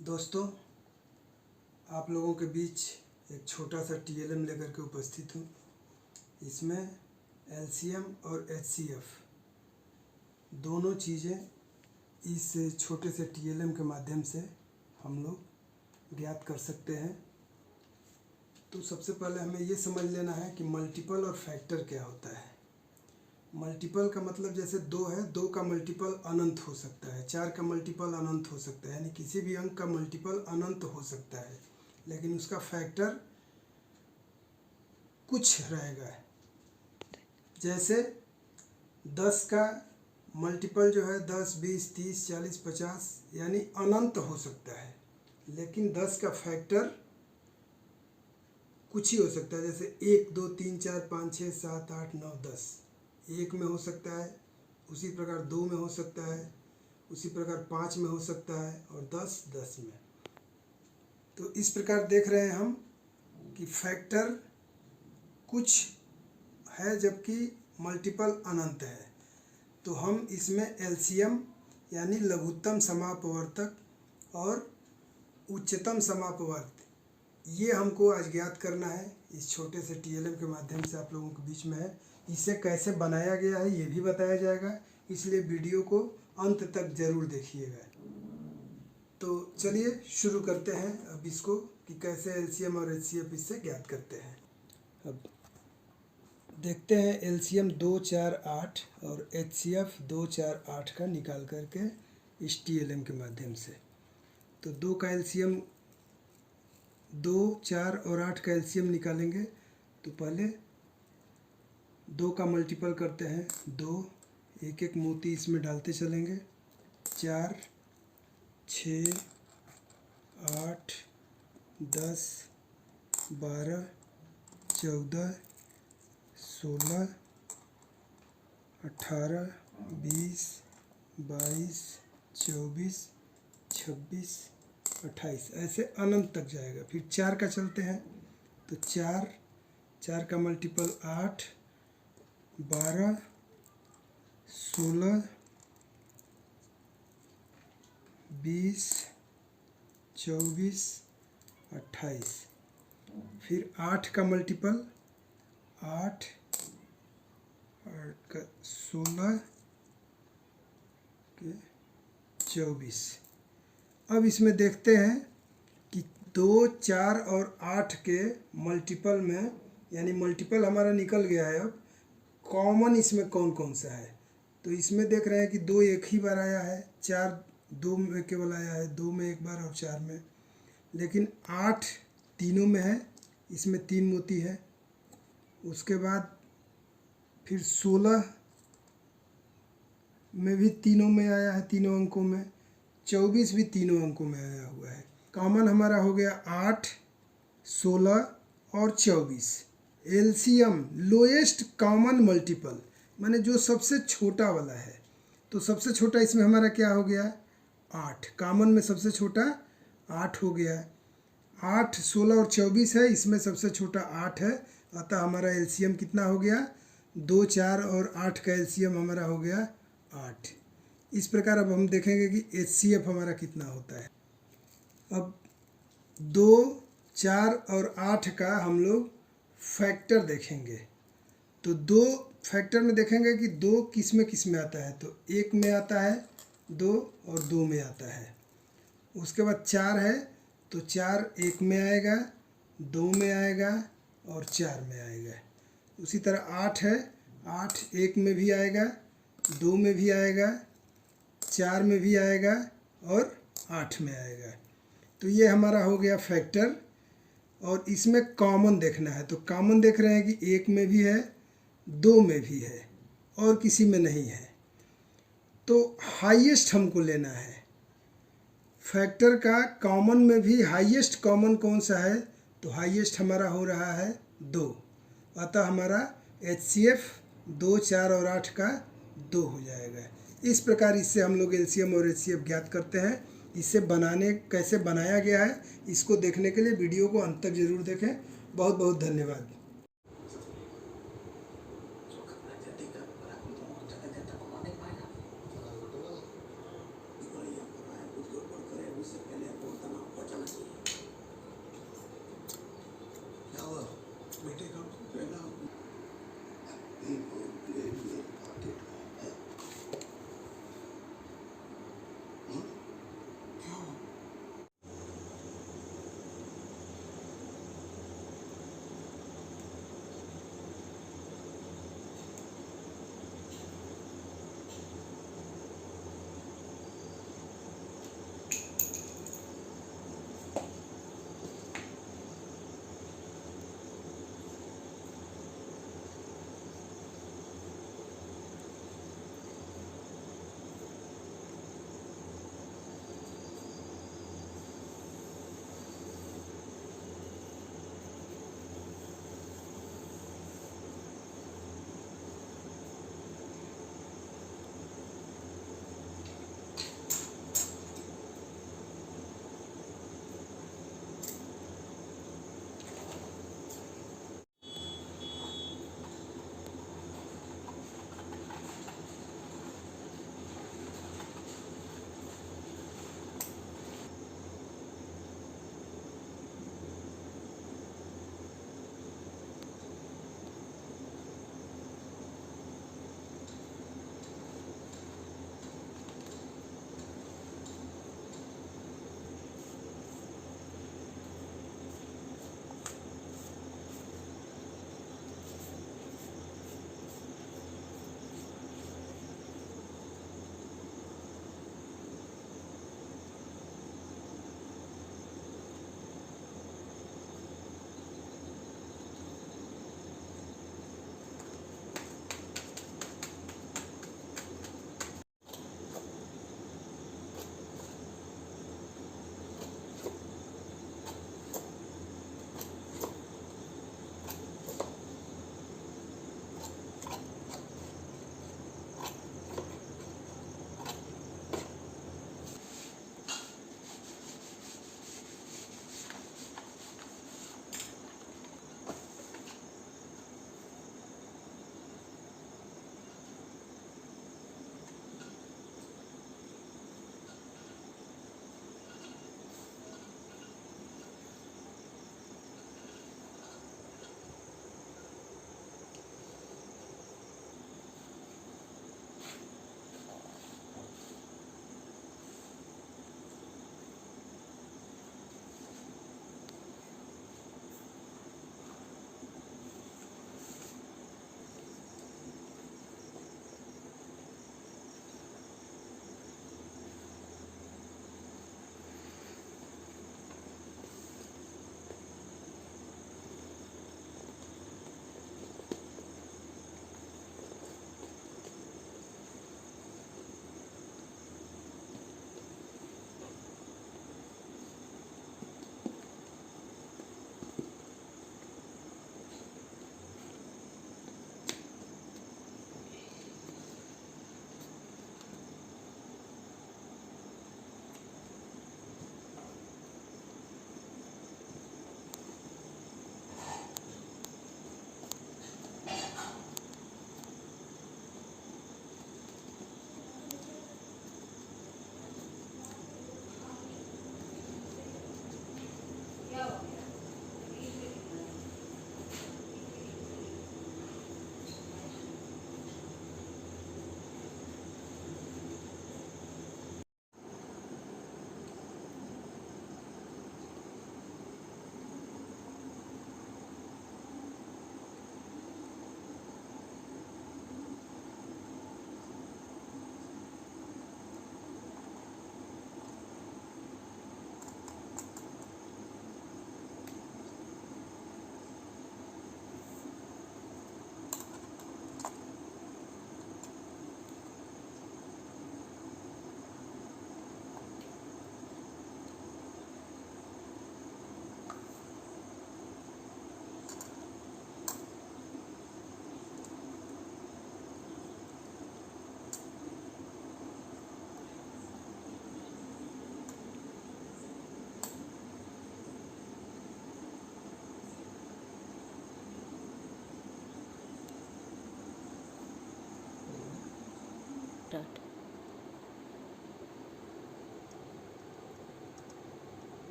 दोस्तों, आप लोगों के बीच एक छोटा सा TLM लेकर के उपस्थित हूँ। इसमें LCM और HCF दोनों चीज़ें इस छोटे से TLM के माध्यम से हम लोग ज्ञात कर सकते हैं। तो सबसे पहले हमें ये समझ लेना है कि मल्टीपल और फैक्टर क्या होता है। मल्टीपल का मतलब जैसे 2 है, 2 का मल्टीपल अनंत हो सकता है, 4 का मल्टीपल अनंत हो सकता है, यानी किसी भी अंक का मल्टीपल अनंत हो सकता है, लेकिन उसका फैक्टर कुछ रहेगा। जैसे 10 का मल्टीपल जो है 10, 20, 30, 40, 50 यानी अनंत हो सकता है, लेकिन 10 का फैक्टर कुछ ही हो सकता है। जैसे 1, 2, 3, 4, 5, 6, 7, 8, 9, 10 1 में हो सकता है, उसी प्रकार 2 में हो सकता है, उसी प्रकार 5 में हो सकता है और 10 10 में। तो इस प्रकार देख रहे हैं हम कि फैक्टर कुछ है जबकि मल्टीपल अनंत है। तो हम इसमें LCM यानी लघुत्तम समापवर्तक और उच्चतम समापवर्त ये हमको आज ज्ञात करना है। इस छोटे से TLM के माध्यम से आप लोगों के बीच में है। इसे कैसे बनाया गया है ये भी बताया जाएगा, इसलिए वीडियो को अंत तक ज़रूर देखिएगा। तो चलिए शुरू करते हैं अब इसको कि कैसे LCM और HCF इससे ज्ञात करते हैं। अब देखते हैं LCM 2, 4, 8 और HCF 2, 4, 8 का निकाल करके इस TLM के माध्यम से। तो 2 का LCM 2, 4 और 8 का LCM निकालेंगे तो पहले 2 का मल्टीपल करते हैं 2, एक एक मोती इसमें डालते चलेंगे। 4, 6, 8, 10, 12, 14, 16, 18, 20, 22, 24, 26, 28 ऐसे अनंत तक जाएगा। फिर 4 का चलते हैं तो 4 का मल्टीपल 8, 12, 16, 20, 24, 28। फिर 8 का मल्टीपल 8 का 16 के 24। अब इसमें देखते हैं कि 2, 4 और 8 के मल्टीपल में, यानी मल्टीपल हमारा निकल गया है। अब कॉमन इसमें कौन कौन सा है, तो इसमें देख रहे हैं कि 2 एक ही बार आया है, 4 2 में केवल आया है, 2 में एक बार और 4 में, लेकिन 8 तीनों में है, इसमें 3 मोती है। उसके बाद फिर 16 में भी तीनों में आया है, तीनों अंकों में। 24 भी तीनों अंकों में आया हुआ है। कॉमन हमारा हो गया 8, 16 और 24। LCM लोएस्ट कॉमन मल्टीपल माने जो सबसे छोटा वाला है। तो सबसे छोटा इसमें हमारा क्या हो गया 8, कॉमन में सबसे छोटा 8 हो गया। 8, 16 और 24 है, इसमें सबसे छोटा 8 है, अतः हमारा LCM कितना हो गया 2, 4 और 8 का LCM हमारा हो गया 8। इस प्रकार अब हम देखेंगे कि HCF हमारा कितना होता है। अब 2, 4 और 8 का हम लोग फैक्टर देखेंगे। तो 2 फैक्टर में देखेंगे कि 2 किस में आता है, तो 1 में आता है 2 और 2 में आता है। उसके बाद 4 है तो 4 1 में आएगा, 2 में आएगा और 4 में आएगा। उसी तरह 8 है, 8 1 में भी आएगा, 2 में भी आएगा, 4 में भी आएगा और 8 में आएगा। तो ये हमारा हो गया फैक्टर। और इसमें कॉमन देखना है, तो कॉमन देख रहे हैं कि 1 में भी है, 2 में भी है और किसी में नहीं है। तो हाईएस्ट हमको लेना है फैक्टर का। कॉमन में भी हाईएस्ट कॉमन कौन सा है, तो हाईएस्ट हमारा हो रहा है 2, अतः हमारा HCF 2, 4 और 8 का 2 हो जाएगा। इस प्रकार इससे हम लोग LCM और HCF ज्ञात करते हैं। इसे कैसे बनाया गया है इसको देखने के लिए वीडियो को अंत तक जरूर देखें। बहुत बहुत धन्यवाद।